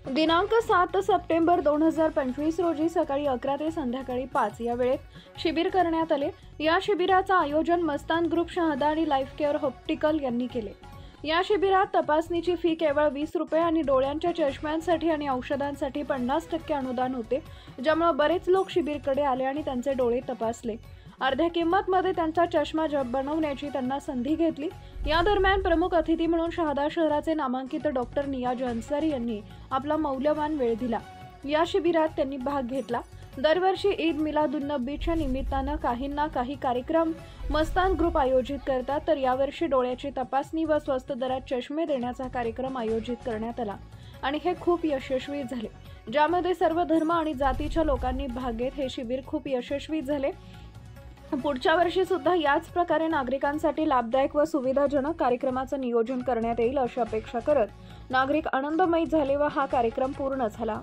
दिनांक 7 सप्टेंबर 2025 रोजी सकाळी 11 ते संध्याकाळी 5 या वेळेत शिबिर करण्यात आले। या शिबिराचं आयोजन मस्तान ग्रुप शहादा आणि लाईफ केअर ऑप्टिकल यांनी केले। या शिबिरात तपासणीची फी केवळ 20 रुपये आणि डोळ्यांच्या चष्म्यांसाठी आणि औषधांसाठी 50% अनुदान होते, ज्यामुळे बरेच लोक शिबिरकडे आले आणि त्यांचे डोळे तपासले। अर्ध्या किंमतमध्ये त्यांचा चष्मा बनवण्याची त्यांना संधी घेतली। या दरम्यान प्रमुख अतिथी म्हणून शहादा शहराचे नामांकित डॉक्टर नियाज अन्सारी यांनी आपला मौल्यवान वेळ दिला। या शिबिरात त्यांनी भाग घेतला। दरवर्षी ईद मिलादुन्नबीच्या निमित्तानं काही कार्यक्रम मस्तान ग्रुप आयोजित करतात, तर यावर्षी डोळ्याची तपासणी व स्वस्त दरात चष्मे देण्याचा कार्यक्रम आयोजित करण्यात आला आणि हे खूप यशस्वी झाले, ज्यामध्ये सर्व धर्म आणि जातीच्या लोकांनी भाग घेत हे शिबिर खूप यशस्वी झाले। पुढच्या वर्षी सुद्धा याच प्रकारे नागरिकांसाठी लाभदायक व सुविधाजनक कार्यक्रमाचं नियोजन करण्यात येईल अशी अपेक्षा करत नागरिक आनंदमयी झाले व हा कार्यक्रम पूर्ण झाला।